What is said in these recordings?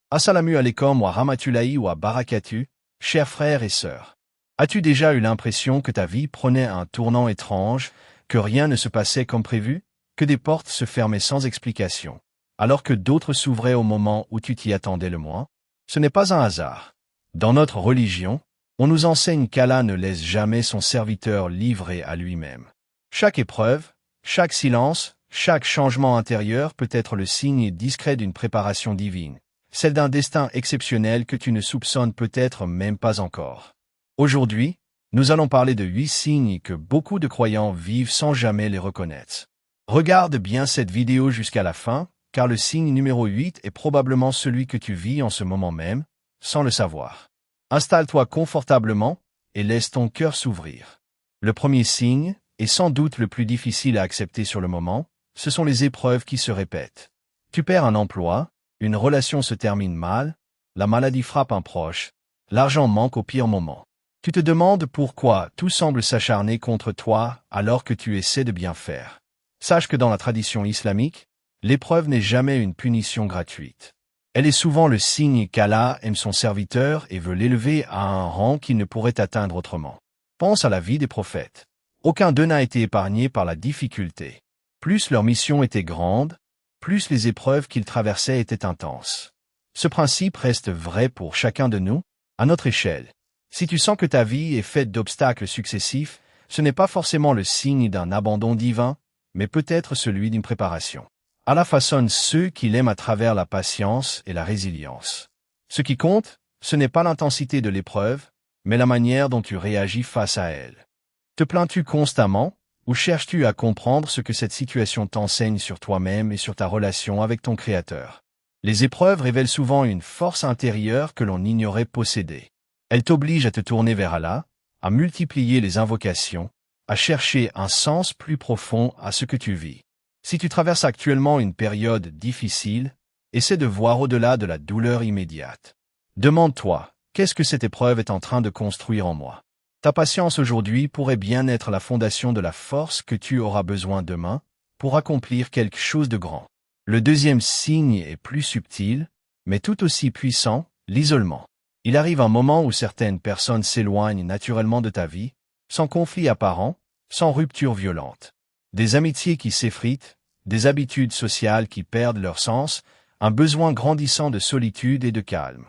Assalamu alaikum wa rahmatullahi wa barakatuh, chers frères et sœurs. As-tu déjà eu l'impression que ta vie prenait un tournant étrange, que rien ne se passait comme prévu, que des portes se fermaient sans explication, alors que d'autres s'ouvraient au moment où tu t'y attendais le moins? Ce n'est pas un hasard. Dans notre religion, on nous enseigne qu'Allah ne laisse jamais son serviteur livré à lui-même. Chaque épreuve, chaque silence, chaque changement intérieur peut être le signe discret d'une préparation divine, celle d'un destin exceptionnel que tu ne soupçonnes peut-être même pas encore. Aujourd'hui, nous allons parler de 8 signes que beaucoup de croyants vivent sans jamais les reconnaître. Regarde bien cette vidéo jusqu'à la fin, car le signe numéro 8 est probablement celui que tu vis en ce moment même, sans le savoir. Installe-toi confortablement et laisse ton cœur s'ouvrir. Le premier signe, et sans doute le plus difficile à accepter sur le moment, ce sont les épreuves qui se répètent. Tu perds un emploi, une relation se termine mal, la maladie frappe un proche, l'argent manque au pire moment. Tu te demandes pourquoi tout semble s'acharner contre toi alors que tu essaies de bien faire. Sache que dans la tradition islamique, l'épreuve n'est jamais une punition gratuite. Elle est souvent le signe qu'Allah aime son serviteur et veut l'élever à un rang qu'il ne pourrait atteindre autrement. Pense à la vie des prophètes. Aucun d'eux n'a été épargné par la difficulté. Plus leur mission était grande, plus les épreuves qu'ils traversaient étaient intenses. Ce principe reste vrai pour chacun de nous, à notre échelle. Si tu sens que ta vie est faite d'obstacles successifs, ce n'est pas forcément le signe d'un abandon divin, mais peut-être celui d'une préparation. Allah façonne ceux qu'il aime à travers la patience et la résilience. Ce qui compte, ce n'est pas l'intensité de l'épreuve, mais la manière dont tu réagis face à elle. Te plains-tu constamment, ou cherches-tu à comprendre ce que cette situation t'enseigne sur toi-même et sur ta relation avec ton Créateur? Les épreuves révèlent souvent une force intérieure que l'on ignorait posséder. Elles t'obligent à te tourner vers Allah, à multiplier les invocations, à chercher un sens plus profond à ce que tu vis. Si tu traverses actuellement une période difficile, essaie de voir au-delà de la douleur immédiate. Demande-toi, qu'est-ce que cette épreuve est en train de construire en moi? Ta patience aujourd'hui pourrait bien être la fondation de la force que tu auras besoin demain pour accomplir quelque chose de grand. Le deuxième signe est plus subtil, mais tout aussi puissant, l'isolement. Il arrive un moment où certaines personnes s'éloignent naturellement de ta vie, sans conflit apparent, sans rupture violente. Des amitiés qui s'effritent, des habitudes sociales qui perdent leur sens, un besoin grandissant de solitude et de calme.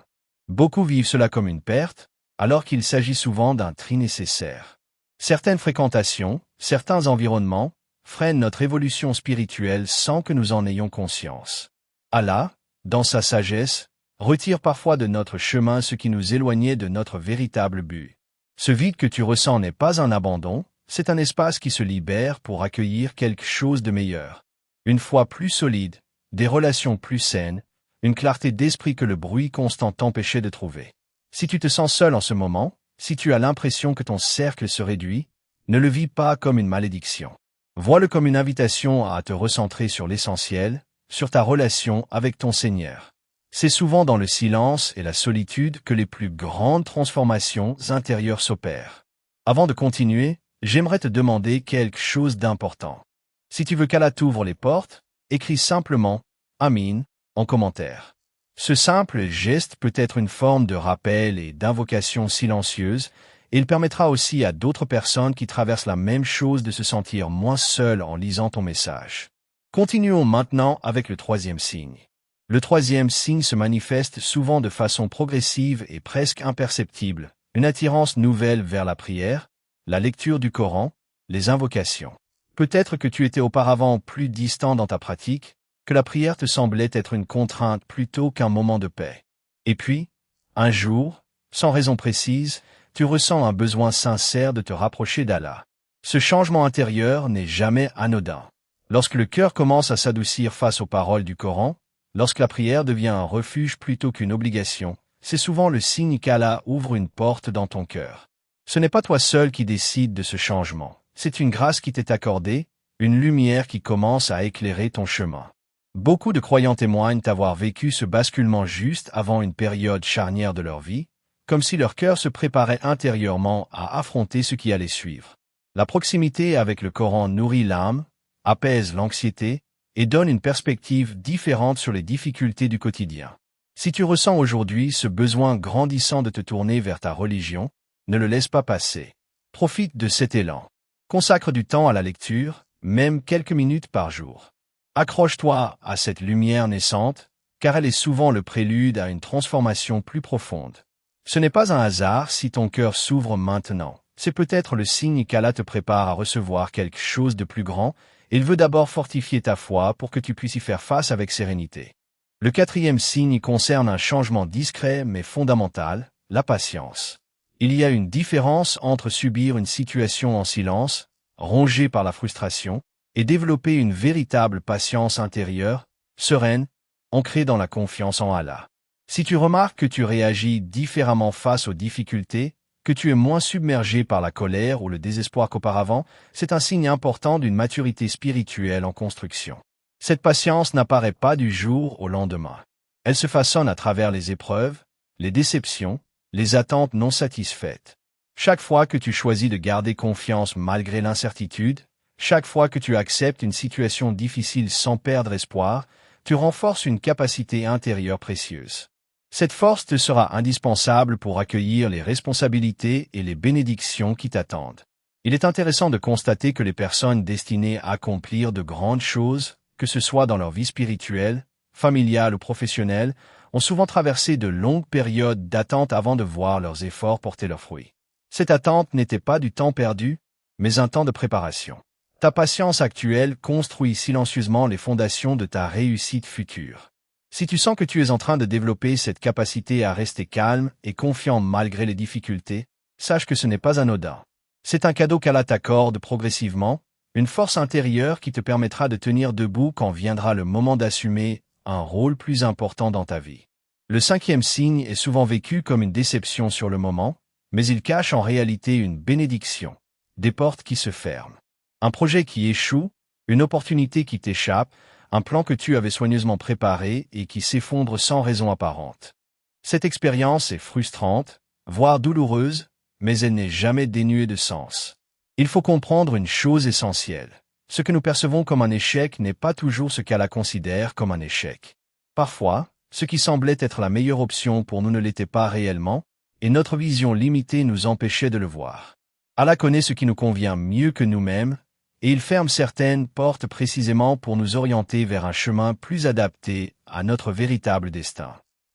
Beaucoup vivent cela comme une perte, alors qu'il s'agit souvent d'un tri nécessaire. Certaines fréquentations, certains environnements, freinent notre évolution spirituelle sans que nous en ayons conscience. Allah, dans sa sagesse, retire parfois de notre chemin ce qui nous éloignait de notre véritable but. Ce vide que tu ressens n'est pas un abandon, c'est un espace qui se libère pour accueillir quelque chose de meilleur. Une foi plus solide, des relations plus saines, une clarté d'esprit que le bruit constant t'empêchait de trouver. Si tu te sens seul en ce moment, si tu as l'impression que ton cercle se réduit, ne le vis pas comme une malédiction. Vois-le comme une invitation à te recentrer sur l'essentiel, sur ta relation avec ton Seigneur. C'est souvent dans le silence et la solitude que les plus grandes transformations intérieures s'opèrent. Avant de continuer, j'aimerais te demander quelque chose d'important. Si tu veux qu'Allah t'ouvre les portes, écris simplement « Amin » en commentaire. Ce simple geste peut être une forme de rappel et d'invocation silencieuse, et il permettra aussi à d'autres personnes qui traversent la même chose de se sentir moins seules en lisant ton message. Continuons maintenant avec le troisième signe. Le troisième signe se manifeste souvent de façon progressive et presque imperceptible, une attirance nouvelle vers la prière, la lecture du Coran, les invocations. Peut-être que tu étais auparavant plus distant dans ta pratique, que la prière te semblait être une contrainte plutôt qu'un moment de paix. Et puis, un jour, sans raison précise, tu ressens un besoin sincère de te rapprocher d'Allah. Ce changement intérieur n'est jamais anodin. Lorsque le cœur commence à s'adoucir face aux paroles du Coran, lorsque la prière devient un refuge plutôt qu'une obligation, c'est souvent le signe qu'Allah ouvre une porte dans ton cœur. Ce n'est pas toi seul qui décide de ce changement. C'est une grâce qui t'est accordée, une lumière qui commence à éclairer ton chemin. Beaucoup de croyants témoignent avoir vécu ce basculement juste avant une période charnière de leur vie, comme si leur cœur se préparait intérieurement à affronter ce qui allait suivre. La proximité avec le Coran nourrit l'âme, apaise l'anxiété et donne une perspective différente sur les difficultés du quotidien. Si tu ressens aujourd'hui ce besoin grandissant de te tourner vers ta religion, ne le laisse pas passer. Profite de cet élan. Consacre du temps à la lecture, même quelques minutes par jour. Accroche-toi à cette lumière naissante, car elle est souvent le prélude à une transformation plus profonde. Ce n'est pas un hasard si ton cœur s'ouvre maintenant. C'est peut-être le signe qu'Allah te prépare à recevoir quelque chose de plus grand. Il veut d'abord fortifier ta foi pour que tu puisses y faire face avec sérénité. Le quatrième signe concerne un changement discret mais fondamental, la patience. Il y a une différence entre subir une situation en silence, rongé par la frustration, et développer une véritable patience intérieure, sereine, ancrée dans la confiance en Allah. Si tu remarques que tu réagis différemment face aux difficultés, que tu es moins submergé par la colère ou le désespoir qu'auparavant, c'est un signe important d'une maturité spirituelle en construction. Cette patience n'apparaît pas du jour au lendemain. Elle se façonne à travers les épreuves, les déceptions, les attentes non satisfaites. Chaque fois que tu choisis de garder confiance malgré l'incertitude, chaque fois que tu acceptes une situation difficile sans perdre espoir, tu renforces une capacité intérieure précieuse. Cette force te sera indispensable pour accueillir les responsabilités et les bénédictions qui t'attendent. Il est intéressant de constater que les personnes destinées à accomplir de grandes choses, que ce soit dans leur vie spirituelle, familiale ou professionnelle, ont souvent traversé de longues périodes d'attente avant de voir leurs efforts porter leurs fruits. Cette attente n'était pas du temps perdu, mais un temps de préparation. Ta patience actuelle construit silencieusement les fondations de ta réussite future. Si tu sens que tu es en train de développer cette capacité à rester calme et confiant malgré les difficultés, sache que ce n'est pas anodin. C'est un cadeau qu'Allah t'accorde progressivement, une force intérieure qui te permettra de tenir debout quand viendra le moment d'assumer un rôle plus important dans ta vie. Le cinquième signe est souvent vécu comme une déception sur le moment, mais il cache en réalité une bénédiction, des portes qui se ferment. Un projet qui échoue, une opportunité qui t'échappe, un plan que tu avais soigneusement préparé et qui s'effondre sans raison apparente. Cette expérience est frustrante, voire douloureuse, mais elle n'est jamais dénuée de sens. Il faut comprendre une chose essentielle. Ce que nous percevons comme un échec n'est pas toujours ce qu'Allah considère comme un échec. Parfois, ce qui semblait être la meilleure option pour nous ne l'était pas réellement, et notre vision limitée nous empêchait de le voir. Allah connaît ce qui nous convient mieux que nous-mêmes, et il ferme certaines portes précisément pour nous orienter vers un chemin plus adapté à notre véritable destin.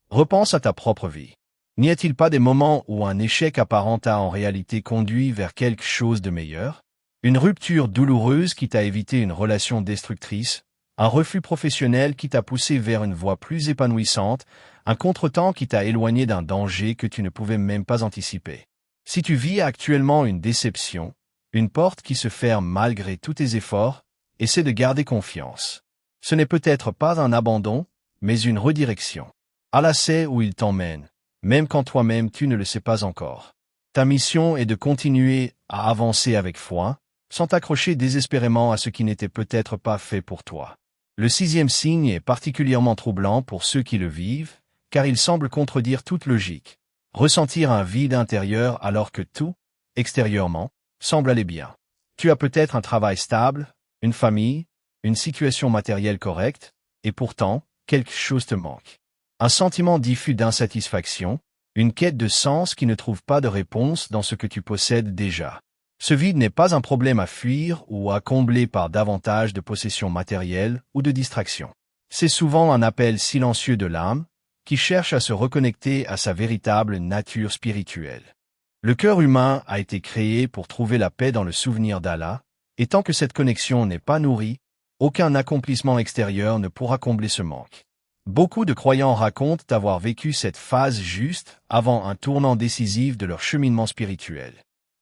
Repense à ta propre vie. N'y a-t-il pas des moments où un échec apparent t'a en réalité conduit vers quelque chose de meilleur? Une rupture douloureuse qui t'a évité une relation destructrice, un refus professionnel qui t'a poussé vers une voie plus épanouissante, un contretemps qui t'a éloigné d'un danger que tu ne pouvais même pas anticiper. Si tu vis actuellement une déception, une porte qui se ferme malgré tous tes efforts, essaie de garder confiance. Ce n'est peut-être pas un abandon, mais une redirection. Allah sait où il t'emmène, même quand toi-même tu ne le sais pas encore. Ta mission est de continuer à avancer avec foi, sans t'accrocher désespérément à ce qui n'était peut-être pas fait pour toi. Le sixième signe est particulièrement troublant pour ceux qui le vivent, car il semble contredire toute logique. Ressentir un vide intérieur alors que tout, extérieurement, semble aller bien. Tu as peut-être un travail stable, une famille, une situation matérielle correcte, et pourtant, quelque chose te manque. Un sentiment diffus d'insatisfaction, une quête de sens qui ne trouve pas de réponse dans ce que tu possèdes déjà. Ce vide n'est pas un problème à fuir ou à combler par davantage de possessions matérielles ou de distractions. C'est souvent un appel silencieux de l'âme, qui cherche à se reconnecter à sa véritable nature spirituelle. Le cœur humain a été créé pour trouver la paix dans le souvenir d'Allah, et tant que cette connexion n'est pas nourrie, aucun accomplissement extérieur ne pourra combler ce manque. Beaucoup de croyants racontent avoir vécu cette phase juste avant un tournant décisif de leur cheminement spirituel.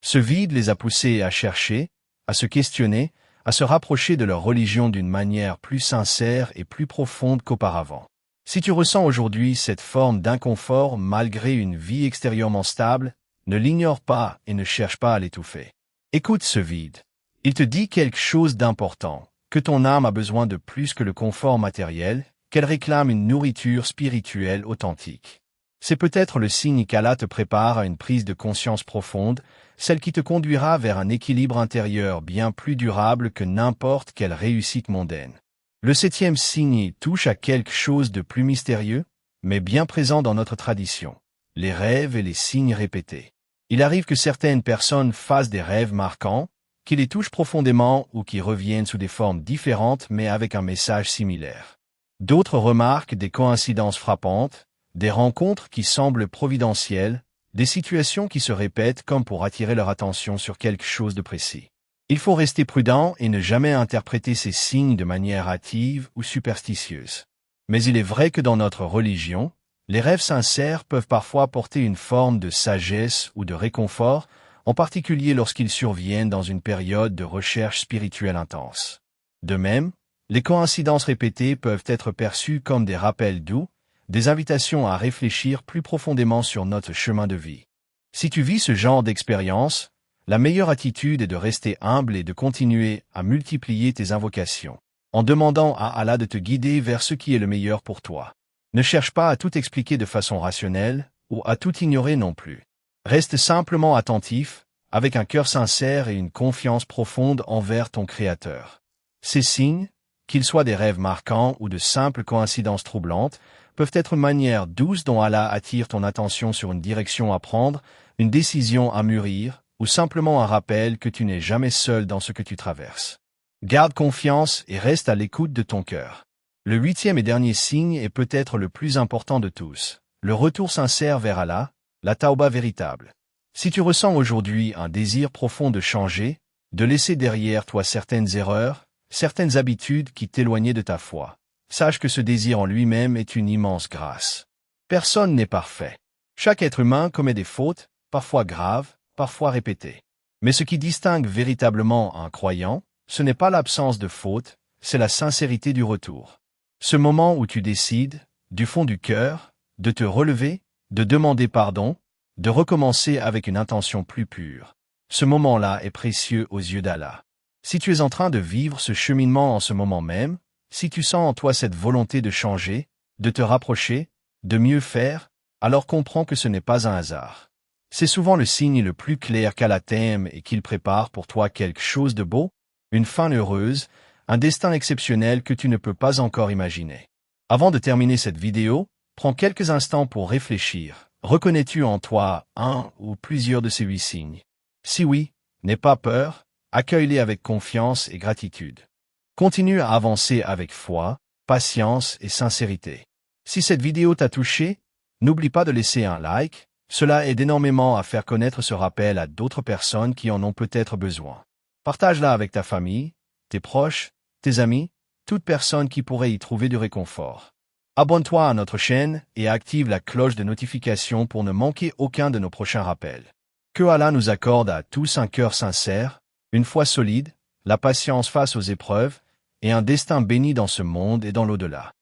Ce vide les a poussés à chercher, à se questionner, à se rapprocher de leur religion d'une manière plus sincère et plus profonde qu'auparavant. Si tu ressens aujourd'hui cette forme d'inconfort malgré une vie extérieurement stable, ne l'ignore pas et ne cherche pas à l'étouffer. Écoute ce vide. Il te dit quelque chose d'important, que ton âme a besoin de plus que le confort matériel, qu'elle réclame une nourriture spirituelle authentique. C'est peut-être le signe qu'Allah te prépare à une prise de conscience profonde, celle qui te conduira vers un équilibre intérieur bien plus durable que n'importe quelle réussite mondaine. Le septième signe touche à quelque chose de plus mystérieux, mais bien présent dans notre tradition. Les rêves et les signes répétés. Il arrive que certaines personnes fassent des rêves marquants, qui les touchent profondément ou qui reviennent sous des formes différentes mais avec un message similaire. D'autres remarquent des coïncidences frappantes, des rencontres qui semblent providentielles, des situations qui se répètent comme pour attirer leur attention sur quelque chose de précis. Il faut rester prudent et ne jamais interpréter ces signes de manière hâtive ou superstitieuse. Mais il est vrai que dans notre religion, les rêves sincères peuvent parfois porter une forme de sagesse ou de réconfort, en particulier lorsqu'ils surviennent dans une période de recherche spirituelle intense. De même, les coïncidences répétées peuvent être perçues comme des rappels doux, des invitations à réfléchir plus profondément sur notre chemin de vie. Si tu vis ce genre d'expérience, la meilleure attitude est de rester humble et de continuer à multiplier tes invocations, en demandant à Allah de te guider vers ce qui est le meilleur pour toi. Ne cherche pas à tout expliquer de façon rationnelle, ou à tout ignorer non plus. Reste simplement attentif, avec un cœur sincère et une confiance profonde envers ton Créateur. Ces signes, qu'ils soient des rêves marquants ou de simples coïncidences troublantes, peuvent être une manière douce dont Allah attire ton attention sur une direction à prendre, une décision à mûrir, ou simplement un rappel que tu n'es jamais seul dans ce que tu traverses. Garde confiance et reste à l'écoute de ton cœur. Le 8e et dernier signe est peut-être le plus important de tous, le retour sincère vers Allah, la tauba véritable. Si tu ressens aujourd'hui un désir profond de changer, de laisser derrière toi certaines erreurs, certaines habitudes qui t'éloignaient de ta foi, sache que ce désir en lui-même est une immense grâce. Personne n'est parfait. Chaque être humain commet des fautes, parfois graves, parfois répétées. Mais ce qui distingue véritablement un croyant, ce n'est pas l'absence de faute, c'est la sincérité du retour. Ce moment où tu décides, du fond du cœur, de te relever, de demander pardon, de recommencer avec une intention plus pure. Ce moment-là est précieux aux yeux d'Allah. Si tu es en train de vivre ce cheminement en ce moment même, si tu sens en toi cette volonté de changer, de te rapprocher, de mieux faire, alors comprends que ce n'est pas un hasard. C'est souvent le signe le plus clair qu'Allah t'aime et qu'il prépare pour toi quelque chose de beau, une fin heureuse, un destin exceptionnel que tu ne peux pas encore imaginer. Avant de terminer cette vidéo, prends quelques instants pour réfléchir. Reconnais-tu en toi un ou plusieurs de ces 8 signes? Si oui, n'aie pas peur, accueille-les avec confiance et gratitude. Continue à avancer avec foi, patience et sincérité. Si cette vidéo t'a touché, n'oublie pas de laisser un like, cela aide énormément à faire connaître ce rappel à d'autres personnes qui en ont peut-être besoin. Partage-la avec ta famille, tes proches, tes amis, toute personne qui pourrait y trouver du réconfort. Abonne-toi à notre chaîne et active la cloche de notification pour ne manquer aucun de nos prochains rappels. Que Allah nous accorde à tous un cœur sincère, une foi solide, la patience face aux épreuves, et un destin béni dans ce monde et dans l'au-delà.